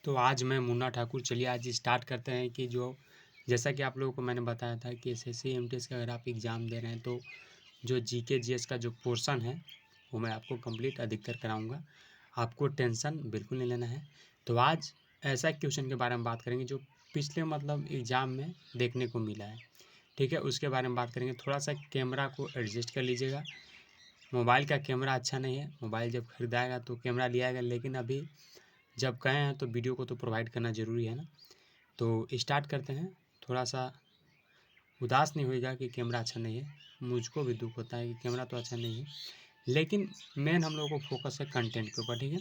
तो आज मैं मुन्ना ठाकुर, चलिए आज स्टार्ट करते हैं कि जो जैसा कि आप लोगों को मैंने बताया था कि एसएससी एमटीएस का अगर आप एग्ज़ाम दे रहे हैं तो जो जीके जीएस का जो पोर्शन है वो मैं आपको कंप्लीट अधिकतर कराऊंगा। आपको टेंशन बिल्कुल नहीं लेना है। तो आज ऐसा क्वेश्चन के बारे में बात करेंगे जो पिछले मतलब एग्ज़ाम में देखने को मिला है, ठीक है। उसके बारे में बात करेंगे। थोड़ा सा कैमरा को एडजस्ट कर लीजिएगा। मोबाइल का कैमरा अच्छा नहीं है, मोबाइल जब खरीदाएगा तो कैमरा लियाएगा, लेकिन अभी जब गए हैं तो वीडियो को तो प्रोवाइड करना ज़रूरी है ना। तो स्टार्ट करते हैं। थोड़ा सा उदास नहीं होएगा कि कैमरा अच्छा नहीं है, मुझको भी दुख होता है कि कैमरा तो अच्छा नहीं है, लेकिन मेन हम लोगों को फोकस है कंटेंट के ऊपर, ठीक है।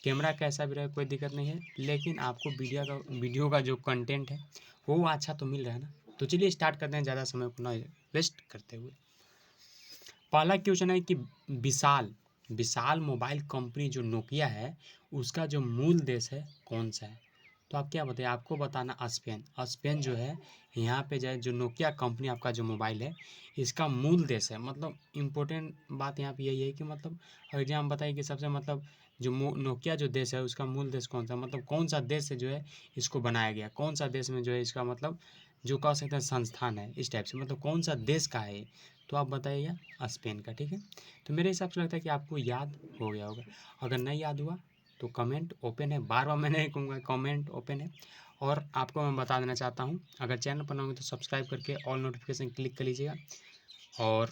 कैमरा कैसा भी रहे कोई दिक्कत नहीं है, लेकिन आपको वीडियो का जो कंटेंट है वो अच्छा तो मिल रहा है ना। तो चलिए स्टार्ट करते हैं ज़्यादा समय को ना वेस्ट करते हुए। पहला क्वेश्चन है कि विशाल विशाल मोबाइल कंपनी जो नोकिया है उसका जो मूल देश है कौन सा है। तो आप क्या बताइए, आपको बताना स्पेन। स्पेन जो है यहाँ पे जाए जो नोकिया कंपनी आपका जो मोबाइल है इसका मूल देश है। मतलब इम्पोर्टेंट बात यहाँ पे यही है कि मतलब अगर हम बताइए कि सबसे मतलब जो नोकिया जो देश है उसका मूल देश कौन सा, मतलब कौन सा देश से जो है इसको बनाया गया, कौन सा देश में जो है इसका मतलब जो कह सकते हैं संस्थान है, इस टाइप से मतलब कौन सा देश का है। तो आप बताइएगा स्पेन का, ठीक है। तो मेरे हिसाब से लगता है कि आपको याद हो गया होगा। अगर नहीं याद हुआ तो कमेंट ओपन है, बार बार मैं नहीं कहूँगा, कमेंट ओपन है। और आपको मैं बता देना चाहता हूँ, अगर चैनल पर ना हो तो सब्सक्राइब करके ऑल नोटिफिकेशन क्लिक कर लीजिएगा और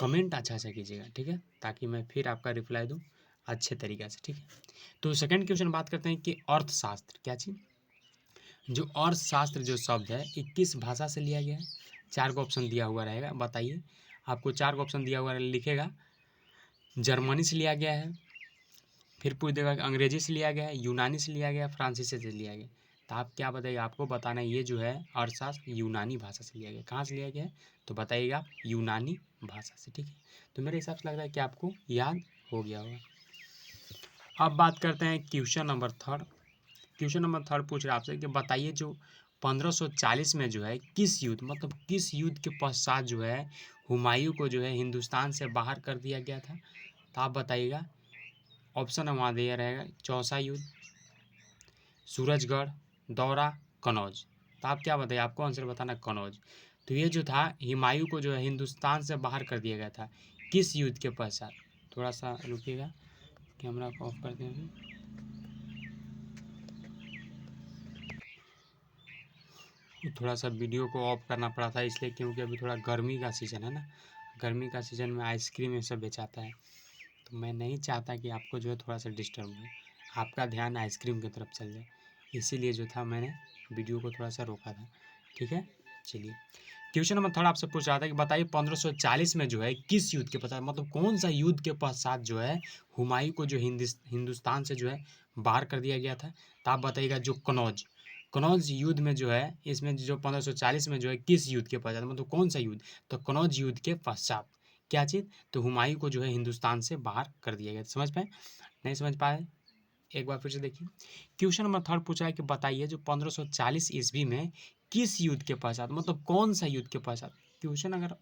कमेंट अच्छा अच्छा कीजिएगा, ठीक है, ताकि मैं फिर आपका रिप्लाई दूँ अच्छे तरीके से, ठीक है। तो सेकंड क्वेश्चन बात करते हैं कि अर्थशास्त्र क्या चीज़। जो अर्थशास्त्र जो शब्द है 21 भाषा से लिया गया है। 4 को ऑप्शन दिया हुआ रहेगा, बताइए। आपको 4 को ऑप्शन दिया हुआ लिखेगा। जर्मनी से लिया गया है, फिर पूछ देगा कि अंग्रेजी से लिया गया है, यूनानी से लिया गया, फ्रांसीसी से लिया गया। तो आप क्या बताइएगा, आपको बताना है ये जो है अर्थशास्त्र यूनानी भाषा से लिया गया। कहाँ से लिया गया है तो बताइएगा यूनानी भाषा से, ठीक है। तो मेरे हिसाब से लग रहा है कि आपको याद हो गया होगा। अब बात करते हैं question number third. Question number third पूछ रहा है आपसे कि बताइए जो 1540 में जो है किस युद्ध, मतलब किस युद्ध के पश्चात जो है हुमायूं को जो है हिंदुस्तान से बाहर कर दिया गया था। तो आप बताइएगा। ऑप्शन वहाँ दिया रहेगा, चौसा युद्ध, सूरजगढ़, दौरा, कनौज। तो आप क्या बताइए, आपको आंसर बताना कनौज। तो ये जो था हुमायूं को जो है हिंदुस्तान से बाहर कर दिया गया था किस युद्ध के पश्चात। थोड़ा सा रुकिएगा, कैमरा को ऑफ करते हैं अभी। थोड़ा सा वीडियो को ऑफ करना पड़ा था इसलिए क्योंकि अभी थोड़ा गर्मी का सीज़न है ना। गर्मी का सीज़न में आइसक्रीम ये सब बेचाता है, तो मैं नहीं चाहता कि आपको जो है थोड़ा सा डिस्टर्ब हो, आपका ध्यान आइसक्रीम की तरफ चल जाए, इसीलिए जो था मैंने वीडियो को थोड़ा सा रोका था, ठीक है। चलिए क्वेश्चन नंबर थर्ड आपसे पूछ रहा था कि बताइए 1540 में जो है किस युद्ध के पश्चात, मतलब कौन सा युद्ध के पश्चात जो है हुमायूं को जो हिंदुस्तान से जो है बाहर कर दिया गया था। तो आप बताइएगा जो कनौज कनौज युद्ध में जो है, इसमें जो 1540 में जो है किस युद्ध के पश्चात, मतलब कौन सा युद्ध। तो कनौज युद्ध के पश्चात क्या चीज़, तो हुमायूं को जो है हिंदुस्तान से बाहर कर दिया गया। समझ पाए, नहीं समझ पाए एक बार फिर से देखिए। क्वेश्चन नंबर थर्ड पूछा है कि बताइए जो 1540 ईस्वी में किस युद्ध के पश्चात, मतलब कौन सा युद्ध के पश्चात। क्वेश्चन अगर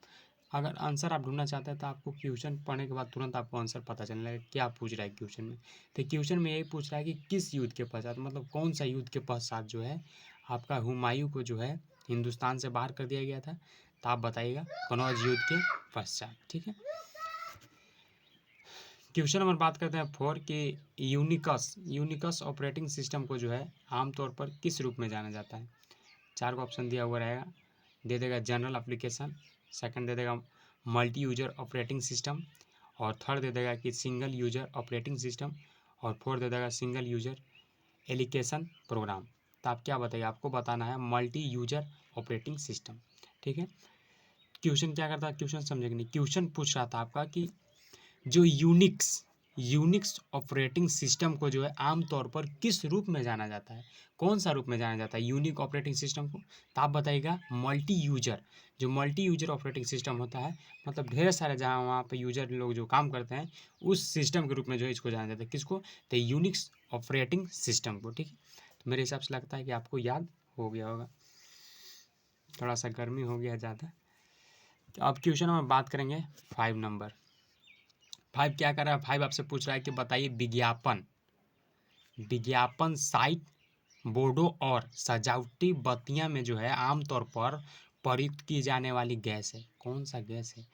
अगर आंसर आप ढूंढना चाहते हैं तो आपको क्वेश्चन पढ़ने के बाद तुरंत आपको आंसर पता चलने लगेगा क्या पूछ रहा है क्वेश्चन में। तो क्वेश्चन में यही पूछ रहा है कि किस युद्ध के पश्चात, मतलब कौन सा युद्ध के पश्चात जो है आपका हुमायूं को जो है हिंदुस्तान से बाहर कर दिया गया था। तो आप बताइएगा कनौज युद्ध के पश्चात, ठीक है। क्वेश्चन नंबर बात करते हैं फोर कि यूनिकस ऑपरेटिंग सिस्टम को जो है आमतौर पर किस रूप में जाना जाता है। 4 का ऑप्शन दिया हुआ रहेगा, दे देगा जनरल एप्लीकेशन, सेकंड दे देगा मल्टी यूजर ऑपरेटिंग सिस्टम, और थर्ड दे देगा कि सिंगल यूजर ऑपरेटिंग सिस्टम, और फोर्थ दे देगा सिंगल यूजर एलिकेशन प्रोग्राम। तो आप क्या बताइए, आपको बताना है मल्टी यूजर ऑपरेटिंग सिस्टम, ठीक है। क्वेश्चन क्या करता है, क्वेश्चन समझेंगे नहीं। क्वेश्चन पूछ रहा था आपका कि जो यूनिक्स ऑपरेटिंग सिस्टम को जो है आमतौर पर किस रूप में जाना जाता है, कौन सा रूप में जाना जाता है यूनिक ऑपरेटिंग सिस्टम को। तो आप बताइएगा मल्टी यूजर। जो मल्टी यूजर ऑपरेटिंग सिस्टम होता है, मतलब ढेर सारे जहाँ वहाँ पे यूजर लोग जो काम करते हैं उस सिस्टम के रूप में जो है इसको जाना जाता है, किसको, तो यूनिक्स ऑपरेटिंग सिस्टम को, ठीक है। तो मेरे हिसाब से लगता है कि आपको याद हो गया होगा। थोड़ा सा गर्मी हो गया ज़्यादा। तो अब क्वेश्चन में बात करेंगे 5 नंबर। 5 क्या कर रहा है, 5 आपसे पूछ रहा है कि बताइए विज्ञापन साइट बोर्डो और सजावटी बत्तियां में जो है आमतौर पर प्रयुक्त की जाने वाली गैस है। कौन सा गैस है?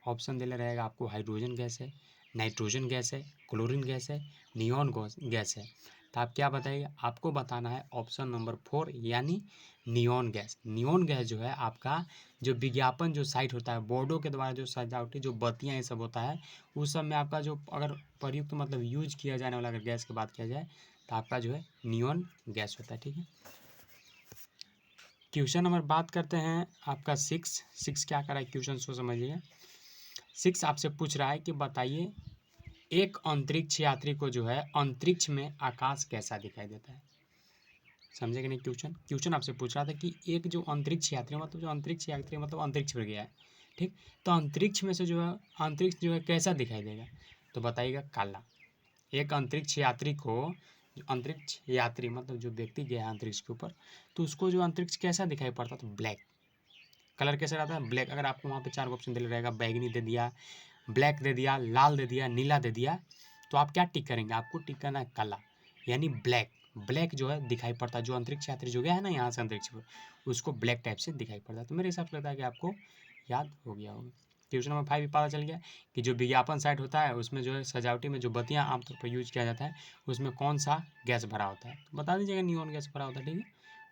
ऑप्शन देना रहेगा आपको, हाइड्रोजन गैस है, नाइट्रोजन गैस है, क्लोरीन गैस है, नियॉन गैस है। तो आप क्या बताइए? आपको बताना है ऑप्शन नंबर 4 यानी नियॉन गैस। नियॉन गैस जो है आपका जो विज्ञापन जो साइट होता है, बोर्डों के द्वारा जो सजावटी जो बत्तियां ये सब होता है, उस सब में आपका जो अगर प्रयुक्त मतलब यूज किया जाने वाला अगर गैस की बात किया जाए तो आपका जो है नियॉन गैस होता है। ठीक है, क्वेश्चन नंबर बात करते हैं आपका 6 क्या करा है क्वेश्चन सो समझिए। 6 आपसे पूछ रहा है कि बताइए एक अंतरिक्ष यात्री को जो है अंतरिक्ष में आकाश कैसा दिखाई देता है। समझे कि नहीं? क्वेश्चन आपसे पूछ रहा था कि एक जो अंतरिक्ष यात्री मतलब अंतरिक्ष पर गया है, ठीक, तो अंतरिक्ष में से जो है अंतरिक्ष जो है कैसा दिखाई देगा? तो बताइएगा काला। एक अंतरिक्ष यात्री को, जो अंतरिक्ष यात्री मतलब जो व्यक्ति गया है अंतरिक्ष के ऊपर, तो उसको जो अंतरिक्ष कैसा दिखाई पड़ता? तो ब्लैक कलर कैसा रहता है? ब्लैक। अगर आपको वहाँ पे 4 ऑप्शन दे रहेगा, बैगनी दे दिया, ब्लैक दे दिया, लाल दे दिया, नीला दे दिया, तो आप क्या टिक करेंगे? आपको टिक करना है काला यानी ब्लैक। ब्लैक जो है दिखाई पड़ता है, जो अंतरिक्ष यात्री जो गया है ना यहाँ से अंतरिक्ष पर, उसको ब्लैक टाइप से दिखाई पड़ता है। तो मेरे हिसाब से लगता है कि आपको याद हो गया होगा। क्वेश्चन नंबर 5 भी पता चल गया कि जो विज्ञापन साइट होता है उसमें जो है सजावटी में जो बत्तियाँ आमतौर पर यूज किया जाता है उसमें कौन सा गैस भरा होता है? तो बता दीजिएगा नियॉन गैस भरा होता है। ठीक है,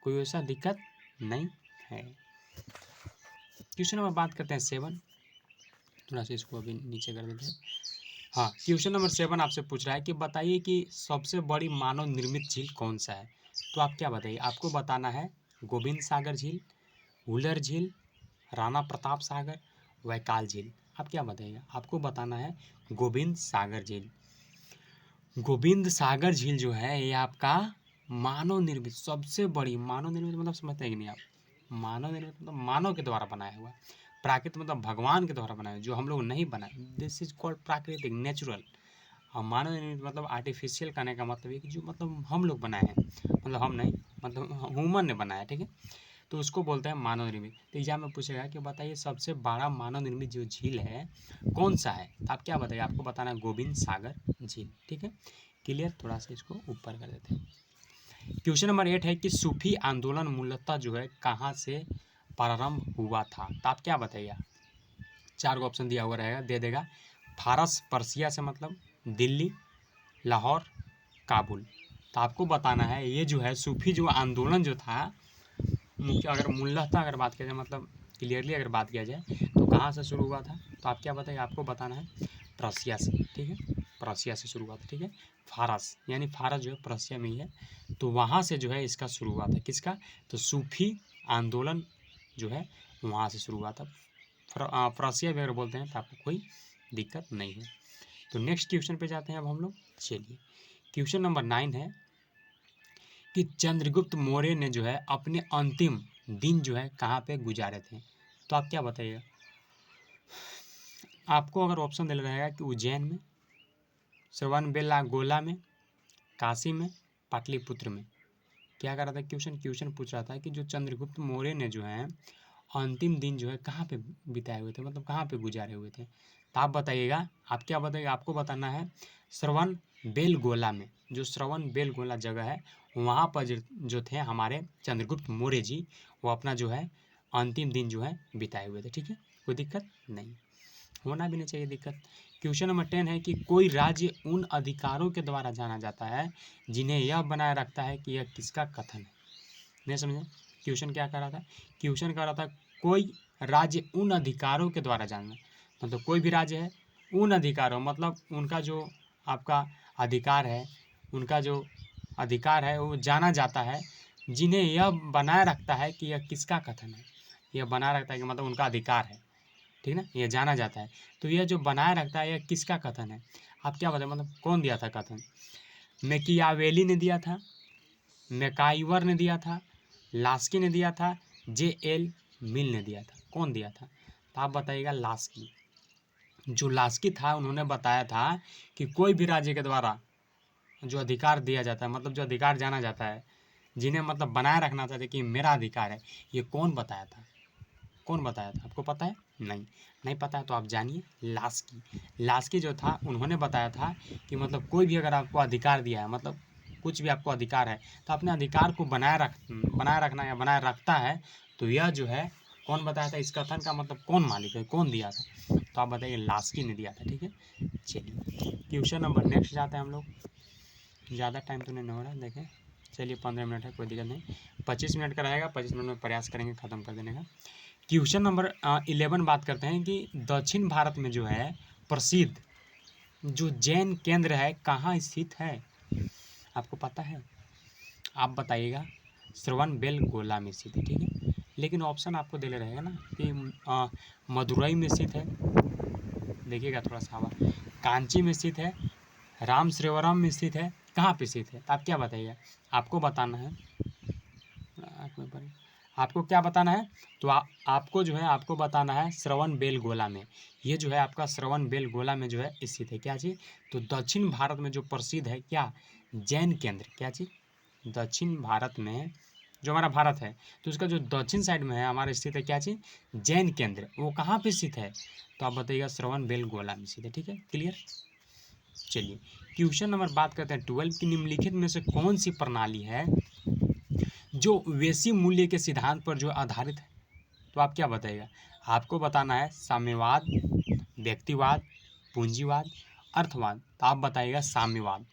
कोई वैसा दिक्कत नहीं है। क्वेश्चन नंबर बात करते हैं 7, थोड़ा सा इसको अभी नीचे कर देते हैं। हाँ, क्वेश्चन नंबर 7 आपसे पूछ रहा है कि बताइए कि सबसे बड़ी मानव निर्मित झील कौन सा है? तो आप क्या बताइए? आपको बताना है गोविंद सागर झील, वुलर झील, राणा प्रताप सागर, वैकाल झील। आप क्या बताइएगा? आपको बताना है गोविंद सागर झील। गोविंद सागर झील जो है ये आपका मानव निर्मित सबसे बड़ी, मानव निर्मित मतलब समझते हैं कि नहीं आप? मानव निर्मित मतलब मानव के द्वारा बनाया हुआ, प्राकृतिक मतलब भगवान के द्वारा बनाया, जो हम लोग नहीं बनाए। दिस इज कॉल्ड प्राकृतिक, नेचुरल। और मानव निर्मित मतलब आर्टिफिशियल करने का मतलब है कि जो मतलब हम लोग बनाए हैं, मतलब हम नहीं, मतलब ह्यूमन ने बनाया। ठीक है, तो उसको बोलते हैं मानव निर्मित। तो एग्जाम में पूछेगा कि बताइए सबसे बड़ा मानव निर्मित जो झील है कौन सा है? तो आप क्या बताइए? आपको बताना है गोविंद सागर झील। ठीक है, क्लियर? थोड़ा सा इसको ऊपर कर देते हैं। क्वेश्चन नंबर 8 है कि सूफी आंदोलन मूलतः जो है कहाँ से प्रारंभ हुआ था? तो आप क्या बताइए? 4 को ऑप्शन दिया हुआ रहेगा, दे देगा। फारस, पर्सिया से मतलब, दिल्ली, लाहौर, काबुल। तो आपको बताना है ये जो है सूफी जो आंदोलन जो था मुख्य, अगर मूलतः अगर बात किया जाए मतलब क्लियरली अगर बात किया जाए तो कहाँ से शुरू हुआ था? तो आप क्या बताइए? आपको बताना है प्रसिया से। ठीक है, प्रसिया से शुरू हुआ था। ठीक है, फारस यानी फारस जो है प्रसिया में ही है, तो वहाँ से जो है इसका शुरू हुआ था। किसका? तो सूफी आंदोलन जो है वहाँ से शुरू हुआ था। प्रसिया भी अगर बोलते हैं तो आपको कोई दिक्कत नहीं है। तो नेक्स्ट क्वेश्चन पे जाते हैं अब हम लोग। चलिए, क्वेश्चन नंबर 9 है कि चंद्रगुप्त मौर्य ने जो है अपने अंतिम दिन जो है कहाँ पे गुजारे थे? तो आप क्या बताइएगा? आपको अगर ऑप्शन दे रहेगा कि उज्जैन में, श्रवणबेलागोला में, काशी में, पाटलिपुत्र में। क्या कर रहा था क्वेश्चन पूछ रहा था कि जो चंद्रगुप्त मौर्य ने जो है अंतिम दिन जो है कहाँ पे बिताए हुए थे, मतलब कहाँ पे गुजारे हुए थे? तो आप बताइएगा। आप क्या बताइएगा? आपको बताना है श्रवण बेलगोला में। जो श्रवण बेलगोला जगह है वहाँ पर जो थे हमारे चंद्रगुप्त मौर्य जी, वो अपना जो है अंतिम दिन जो है बिताए हुए थे। ठीक है, कोई दिक्कत नहीं, होना भी नहीं चाहिए दिक्कत। क्वेश्चन नंबर 10 है कि कोई राज्य उन अधिकारों के द्वारा जाना जाता है जिन्हें यह बनाए रखता है कि यह किसका कथन है। नहीं समझे? क्वेश्चन क्या कर रहा था? क्वेश्चन कर रहा था कोई राज्य उन अधिकारों के द्वारा जानना, मतलब कोई भी राज्य है उन अधिकारों मतलब उनका जो आपका अधिकार है, उनका जो अधिकार है वो जाना जाता है जिन्हें यह बनाए रखता है कि यह किसका कथन है। यह बनाए रखता है कि मतलब उनका अधिकार है, ठीक ना, यह जाना जाता है। तो यह जो बनाए रखता है यह किसका कथन है? आप क्या बताए? मतलब कौन दिया था कथन? मैकियावेली ने दिया था, मैकाइवर ने दिया था, लास्की ने दिया था, J.L. मिल ने दिया था। कौन दिया था? तो आप बताइएगा लास्की। जो लास्की था उन्होंने बताया था कि कोई भी राज्य के द्वारा जो अधिकार दिया जाता है, मतलब जो अधिकार जाना जाता है, जिन्हें मतलब बनाए रखना चाहते कि मेरा अधिकार है, ये कौन बताया था? कौन बताया था? आपको पता है? नहीं पता है तो आप जानिए, लास्की। लास्की जो था उन्होंने बताया था कि मतलब कोई भी अगर आपको अधिकार दिया है, मतलब कुछ भी आपको अधिकार है तो अपने अधिकार को बनाए रखना या बनाए रखता है, तो यह जो है कौन बताया था, इस कथन का मतलब कौन मालिक है, कौन दिया था, तो आप बताइए लास्की ने दिया था। ठीक है, चलिए क्वेश्चन नंबर नेक्स्ट जाते हैं हम लोग। ज़्यादा टाइम तो नहीं हो रहा है, देखें, चलिए 15 मिनट है, कोई दिक्कत नहीं, 25 मिनट का रहेगा, 25 मिनट में प्रयास करेंगे ख़त्म कर देने का। क्वेश्चन नंबर 11 बात करते हैं कि दक्षिण भारत में जो है प्रसिद्ध जो जैन केंद्र है कहाँ स्थित है, आपको पता है, आप बताइएगा। श्रवण बेलगोला में स्थित है। ठीक है, लेकिन ऑप्शन आपको देले रहेगा ना कि मदुरई में स्थित है, देखिएगा थोड़ा सा हवा, कांची में स्थित है, रामश्रेवरम में स्थित है, कहाँ पे स्थित है, तो आप क्या बताइएगा, आपको बताना है। आपको क्या बताना है, तो आपको जो है आपको बताना है श्रवण बेलगोला में। ये जो है आपका श्रवण बेलगोला में जो है स्थित है। क्या चीज़, तो दक्षिण भारत में जो प्रसिद्ध है क्या, जैन केंद्र, क्या चीज़, दक्षिण भारत में जो हमारा भारत है तो उसका जो दक्षिण साइड में है हमारा स्थित है क्या चीज़, जैन केंद्र, वो कहाँ पे स्थित है, तो आप बताइएगा श्रवण बेलगोला में स्थित है। ठीक है, क्लियर। चलिए क्वेश्चन नंबर बात करते हैं 12 की निम्नलिखित में से कौन सी प्रणाली है जो वेशी मूल्य के सिद्धांत पर जो आधारित है, तो आप क्या बताइएगा, आपको बताना है साम्यवाद, व्यक्तिवाद, पूंजीवाद, अर्थवाद, तो आप बताइएगा साम्यवाद।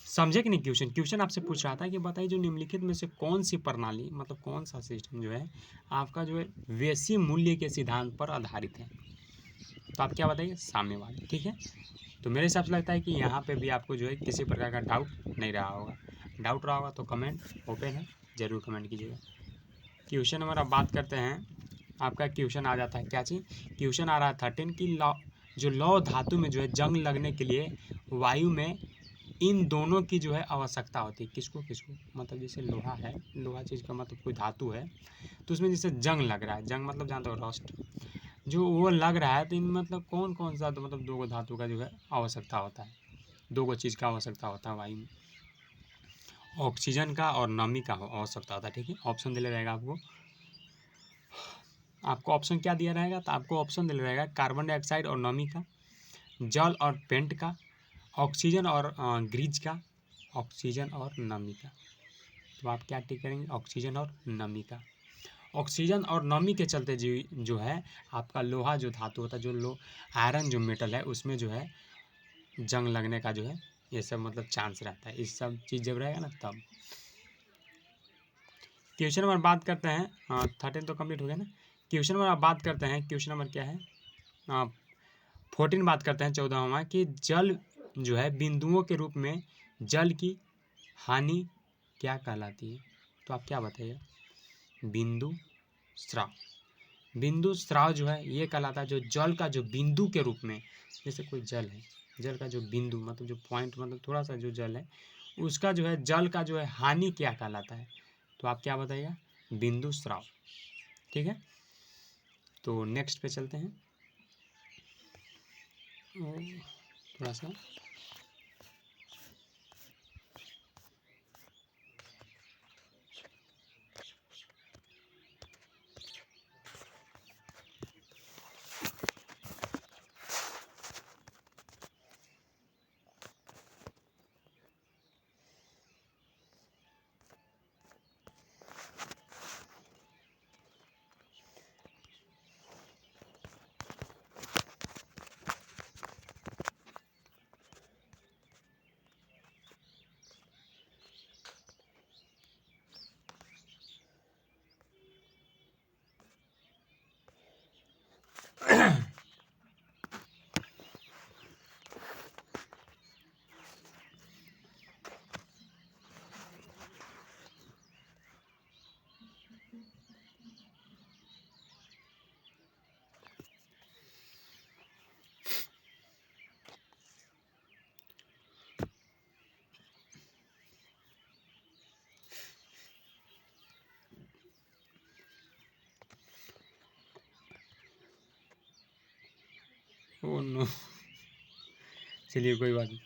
समझे कि नहीं, क्वेश्चन आपसे पूछ रहा था कि बताइए जो निम्नलिखित में से कौन सी प्रणाली मतलब कौन सा सिस्टम जो है आपका जो है वेशी मूल्य के सिद्धांत पर आधारित है, तो आप क्या बताइए, साम्यवाद। ठीक है, तो मेरे हिसाब से लगता है कि यहाँ पे भी आपको जो है किसी प्रकार का डाउट नहीं रहा होगा, डाउट रहा होगा तो कमेंट ओपन है, जरूर कमेंट कीजिएगा। क्वेश्चन नंबर अब बात करते हैं, आपका क्वेश्चन आ जाता है क्या चीज़, क्वेश्चन आ रहा है 13 की जो लौह धातु में जो है जंग लगने के लिए वायु में इन दोनों की जो है आवश्यकता होती है, किसको किसको, मतलब जैसे लोहा है, लोहा चीज़ का मतलब कोई धातु है, तो उसमें जैसे जंग लग रहा है, जंग मतलब जानते हो रस्ट, जो वो लग रहा है, तो इन मतलब कौन कौन सा, तो मतलब दो गो धातु का जो है आवश्यकता होता है, दो गो चीज़ का आवश्यकता होता है वायु में, ऑक्सीजन का और नमी का आवश्यकता होता है। ठीक है, ऑप्शन दिया रहेगा आपको ऑप्शन क्या दिया रहेगा, तो आपको ऑप्शन दिया रहेगा कार्बन डाइऑक्साइड और नमी का, जल और पेंट का, ऑक्सीजन और ग्रीज का, ऑक्सीजन और नमी का, तो आप क्या टिक करेंगे, ऑक्सीजन और नमी का। ऑक्सीजन और नमी के चलते जो है आपका लोहा जो धातु होता है, जो आयरन जो मेटल है उसमें जो है जंग लगने का जो है ये सब मतलब चांस रहता है, इस सब चीज़ जब रहेगा ना तब। क्वेश्चन नंबर बात करते हैं, 13 तो कंप्लीट हो गया ना, क्वेश्चन नंबर आप बात करते हैं, क्वेश्चन नंबर क्या है, 14 बात करते हैं 14वां कि जल जो है बिंदुओं के रूप में जल की हानि क्या कहलाती है, तो आप क्या बताइए, बिंदु स्राव, बिंदु स्राव जो है ये कहलाता है जो जल का जो बिंदु के रूप में, जैसे कोई जल है, जल का जो बिंदु मतलब जो पॉइंट मतलब थोड़ा सा जो जल है उसका जो है जल का जो है हानि क्या कहलाता है, तो आप क्या बताइएगा, बिंदु स्राव। ठीक है, तो नेक्स्ट पे चलते हैं, थोड़ा सा ओ नो, चलिए कोई बात नहीं।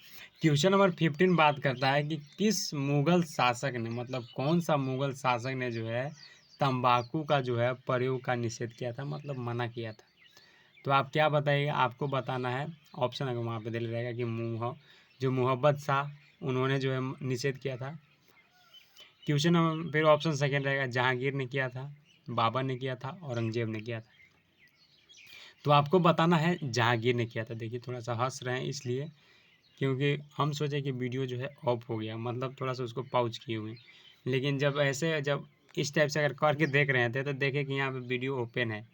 क्वेश्चन नंबर 15 बात करता है कि किस मुगल शासक ने मतलब कौन सा मुगल शासक ने जो है तंबाकू का जो है प्रयोग का निषेध किया था, मतलब मना किया था, तो आप क्या बताइएगा, आपको बताना है, ऑप्शन अगर वहाँ पे दे रहेगा कि जो मोहब्बत शाह, उन्होंने जो है निषेध किया था। क्वेश्चन नंबर फिर ऑप्शन सेकेंड रहेगा, जहांगीर ने किया था, बाबर ने किया था, औरंगजेब ने किया था। तो आपको बताना है जहांगीर ने किया था। देखिए थोड़ा सा हंस रहे हैं इसलिए क्योंकि हम सोचे कि वीडियो जो है ऑफ हो गया, मतलब थोड़ा सा उसको पॉज किए हुए, लेकिन जब इस टाइप से अगर करके देख रहे थे तो देखे कि यहाँ पे वीडियो ओपन है,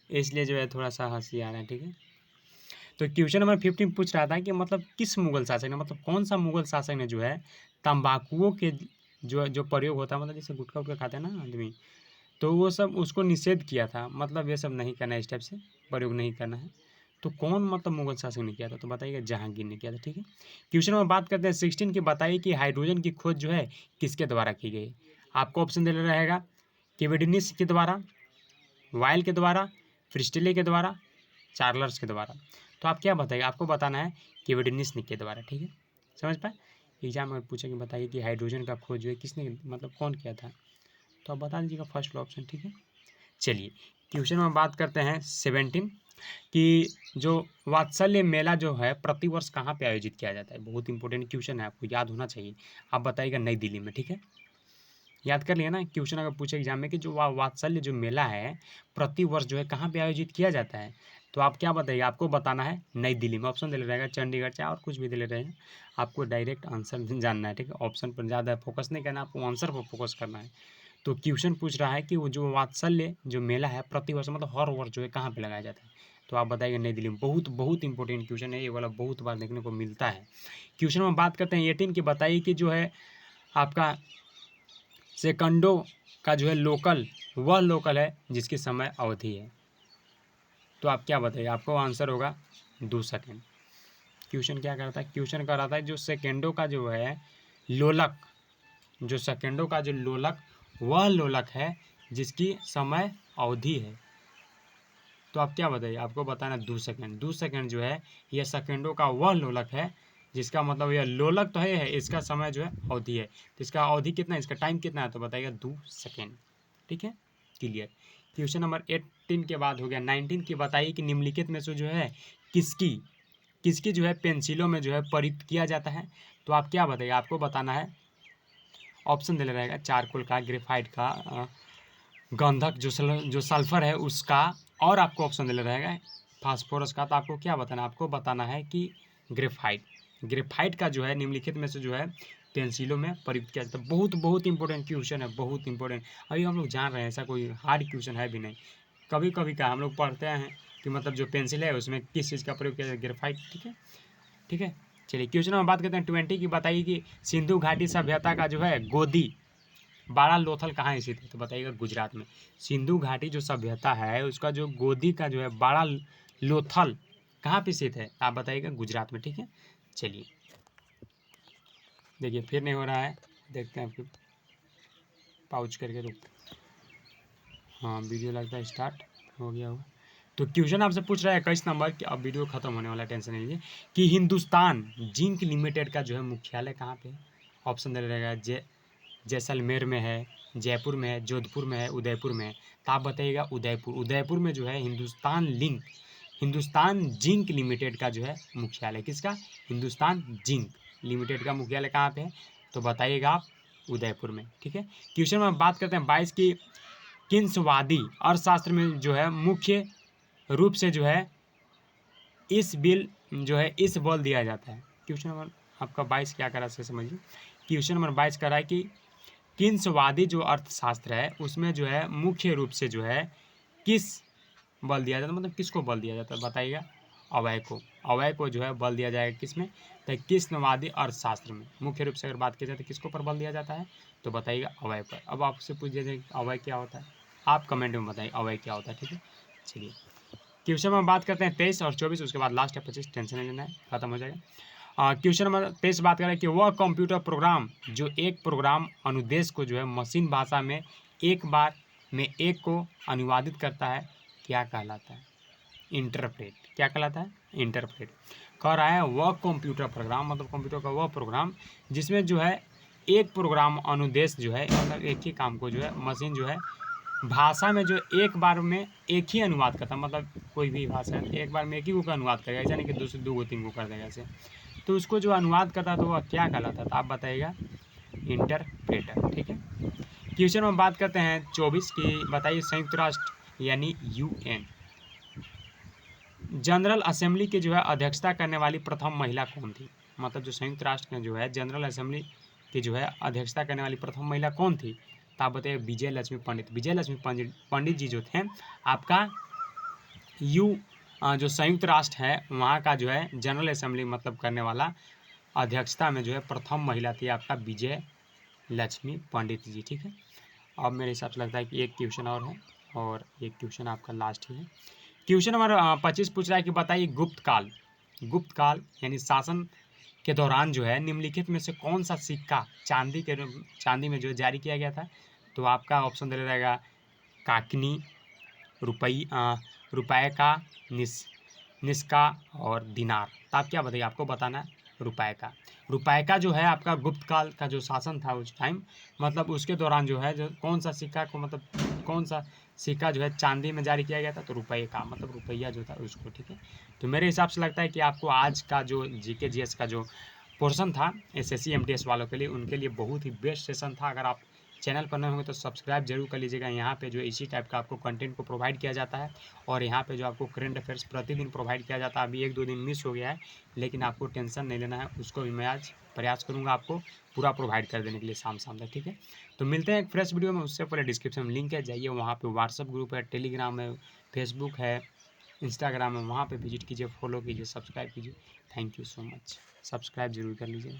इसलिए जो है थोड़ा सा हंसी आ रहा है। ठीक है, तो क्वेश्चन नंबर 15 पूछ रहा था कि मतलब किस मुगल शासक ने, मतलब कौन सा मुगल शासक ने जो है तंबाकुओं के जो प्रयोग होता है, मतलब जैसे गुटखा उटखा खाते हैं ना आदमी, तो वो सब उसको निषेध किया था, मतलब ये सब नहीं करना है, इस टाइप से प्रयोग नहीं करना है। तो कौन मतलब मुगल शासक ने किया था, तो बताइएगा जहांगीर ने किया था। ठीक है, क्वेश्चन में बात करते हैं 16 की, बताइए कि हाइड्रोजन की खोज जो है किसके द्वारा की गई। आपको ऑप्शन दे रहेगा, केविडिनिस के द्वारा, वायल के द्वारा, फ्रिस्टेले के द्वारा, चार्लस के द्वारा। तो आप क्या बताइए, आपको बताना है केविडिनिस के द्वारा। ठीक है, समझ पाए। एग्जाम में पूछे कि बताइए कि हाइड्रोजन का खोज जो है किसने, मतलब कौन किया था, तो आप बता दीजिएगा फर्स्ट ऑप्शन। ठीक है, चलिए क्वेश्चन में बात करते हैं 17 कि जो वात्सल्य मेला जो है प्रतिवर्ष कहाँ पे आयोजित किया जाता है। बहुत इंपॉर्टेंट क्वेश्चन है, आपको याद होना चाहिए। आप बताइएगा नई दिल्ली में। ठीक है, याद कर लिया ना। क्वेश्चन अगर पूछे एग्जाम में कि जो वात्सल्य जो मेला है प्रतिवर्ष जो है कहाँ पे आयोजित किया जाता है, तो आप क्या बताइए, आपको बताना है नई दिल्ली में। ऑप्शन दे ले रहेगा चंडीगढ़, चाहे और कुछ भी दे ले रहेगा, आपको डायरेक्ट आंसर जानना है। ठीक है, ऑप्शन पर ज़्यादा फोकस नहीं करना, आपको आंसर पर फोकस करना है। तो क्वेश्चन पूछ रहा है कि वो जो वात्सल्य जो मेला है प्रतिवर्ष, मतलब हर वर्ष जो है कहाँ पे लगाया जाता है, तो आप बताइएगा नई दिल्ली में। बहुत बहुत इंपॉर्टेंट क्वेश्चन है ये वाला, बहुत बार देखने को मिलता है। क्वेश्चन में बात करते हैं 18 की, बताइए कि जो है आपका सेकंडों का जो है लोकल, वह लोकल है जिसकी समय अवधि है। तो आप क्या बताइए, आपको आंसर होगा 2 सेकेंड। क्वेश्चन क्या करता है, क्वेश्चन कर रहा था जो सेकंडों का जो है लोलक, जो सेकंडों का जो लोलक, वह लोलक है जिसकी समय अवधि है। तो आप क्या बताइए, आपको बताना 2 सेकेंड। 2 सेकेंड जो है यह सेकंडों का वह लोलक है जिसका मतलब यह लोलक तो है, इसका समय जो है अवधि है। तो इसका अवधि कितना है, इसका टाइम कितना है, तो बताइएगा 2 सेकेंड। ठीक है, क्लियर। क्वेश्चन नंबर 18 के बाद हो गया 19 की, बताइए कि निम्नलिखित में से जो है किसकी किसकी जो है पेंसिलों में जो है प्रयुक्त किया जाता है। तो आप क्या बताइए, आपको बताना है, ऑप्शन दे रहेगा चारकोल का, ग्रेफाइट का, गंधक जो सल्फर है उसका, और आपको ऑप्शन दे रहेगा फास्फोरस का। तो आपको क्या बताना है, आपको बताना है कि ग्रेफाइट का जो है निम्नलिखित में से जो है पेंसिलों में प्रयुक्त किया जाता है। बहुत बहुत इंपॉर्टेंट क्वेश्चन है, बहुत इंपॉर्टेंट। अभी हम लोग जान रहे हैं, ऐसा कोई हार्ड क्वेश्चन है भी नहीं। कभी कभी का हम लोग पढ़ते हैं कि मतलब जो पेंसिल है उसमें किस चीज़ का प्रयोग किया जाता है, ग्रेफाइट। ठीक है, ठीक है, चलिए क्वेश्चन में बात करते हैं 20 की, बताइए कि सिंधु घाटी सभ्यता का जो है गोदी बाड़ा लोथल कहाँ स्थित है, तो बताइएगा गुजरात में। सिंधु घाटी जो सभ्यता है उसका जो गोदी का जो है बाड़ा लोथल कहाँ पे स्थित है, आप बताइएगा गुजरात में। ठीक है, चलिए देखिए फिर नहीं हो रहा है, देखते हैं आपको पाउच करके रुक। हाँ वीडियो लगता है स्टार्ट हो गया होगा। तो क्वेश्चन आपसे पूछ रहा है 21 नंबर कि अब वीडियो खत्म होने वाला है, टेंशन नहीं लीजिए, कि हिंदुस्तान जिंक लिमिटेड का जो है मुख्यालय कहाँ पे है। ऑप्शन दे रहेगा जैसलमेर में है, जयपुर में है, जोधपुर में है, उदयपुर में है। तो आप बताइएगा उदयपुर। उदयपुर में जो है हिंदुस्तान जिंक लिमिटेड का जो है मुख्यालय, किसका, हिंदुस्तान जिंक लिमिटेड का मुख्यालय कहाँ पे है, तो बताइएगा आप उदयपुर में। ठीक है, क्वेश्चन में बात करते हैं 22 की, किंसवादी अर्थशास्त्र में जो है मुख्य रूप से जो है इस बल दिया जाता है। क्वेश्चन नंबर आपका 22 क्या करा से समझिए। क्वेश्चन नंबर 22 कह रहा है कि किंसवादी जो अर्थशास्त्र है उसमें जो है मुख्य रूप से जो है किस बल दिया जाता है, मतलब किसको बल दिया जाता है, बताइएगा अवय को जो है बल दिया जाएगा किसमें, तो किंसवादी अर्थशास्त्र में मुख्य रूप से अगर बात की जाए तो किसको पर बल दिया जाता है, तो बताइएगा अवय पर। अब आपसे पूछ दिया जाए अवय क्या होता है, आप कमेंट में बताइए अवय क्या होता है। ठीक है, चलिए क्वेश्चन में बात करते हैं 23 और 24, उसके बाद लास्ट है 25, टेंशन नहीं लेना है, खत्म हो जाएगा। क्वेश्चन नंबर 23 बात करें कि वह कंप्यूटर प्रोग्राम जो एक प्रोग्राम अनुदेश को जो है मशीन भाषा में एक बार में एक को अनुवादित करता है क्या कहलाता है, इंटरप्रेट। क्या कहलाता है, इंटरप्रेट। कह रहा है वह कंप्यूटर प्रोग्राम, मतलब कंप्यूटर का वह प्रोग्राम जिसमें जो है एक प्रोग्राम अनुदेश जो है, मतलब एक ही काम को जो है मशीन जो है भाषा में जो एक बार में एक ही अनुवाद करता है, मतलब कोई भी भाषा है एक बार में एक ही को अनुवाद करेगा, ऐसा नहीं कि दूसरे 2 को 3 को कर देगा ऐसे। तो उसको जो अनुवाद करता तो वह क्या कहलाता था, आप बताइएगा, इंटरप्रेटर। ठीक है, क्वेश्चन में बात करते हैं 24 की, बताइए संयुक्त राष्ट्र यानी UN जनरल असेंबली की जो है अध्यक्षता करने वाली प्रथम महिला कौन थी। मतलब जो संयुक्त राष्ट्र में जो है जनरल असेंबली की जो है अध्यक्षता करने वाली प्रथम महिला कौन थी, तो आप बताइए विजय लक्ष्मी पंडित। विजय लक्ष्मी पंडित जी जो थे आपका जो संयुक्त राष्ट्र है वहाँ का जो है जनरल असेंबली मतलब करने वाला अध्यक्षता में जो है प्रथम महिला थी आपका विजय लक्ष्मी पंडित जी। ठीक है, अब मेरे हिसाब से लगता है कि एक क्वेश्चन और है और एक क्वेश्चन आपका लास्ट ही है। क्वेश्चन नंबर 25 पूछ रहा है कि बताइए गुप्त काल यानी शासन के दौरान जो है निम्नलिखित में से कौन सा सिक्का चांदी में जो जारी किया गया था, तो आपका ऑप्शन दे रहेगा काकनी, रुपये का, निस्का और दिनार। तो आप क्या बताइए, आपको बताना है रुपये का जो है आपका गुप्त काल का जो शासन था उस टाइम, मतलब उसके दौरान जो है जो कौन सा सिक्का को मतलब कौन सा सिक्का जो है चांदी में जारी किया गया था, तो रुपये का मतलब रुपया जो था उसको। ठीक है, तो मेरे हिसाब से लगता है कि आपको आज का जो GK GS का जो पोर्शन था SSC MTS वालों के लिए, उनके लिए बहुत ही बेस्ट सेशन था। अगर आप चैनल पर नए होंगे तो सब्सक्राइब जरूर कर लीजिएगा। यहाँ पे जो इसी टाइप का आपको कंटेंट को प्रोवाइड किया जाता है और यहाँ पे जो आपको करंट अफेयर्स प्रतिदिन प्रोवाइड किया जाता है। अभी 1-2 दिन मिस हो गया है, लेकिन आपको टेंशन नहीं लेना है, उसको भी मैं आज प्रयास करूँगा आपको पूरा प्रोवाइड कर देने के लिए शाम तक। ठीक है, तो मिलते हैं एक फ्रेश वीडियो में। उससे पहले डिस्क्रिप्शन में लिंक है, जाइए वहाँ पर व्हाट्सअप ग्रुप है, टेलीग्राम है, फेसबुक है, इंस्टाग्राम है, वहाँ पर विजिट कीजिए, फॉलो कीजिए, सब्सक्राइब कीजिए। Thank you so much, subscribe जरूर कर लीजिएगा।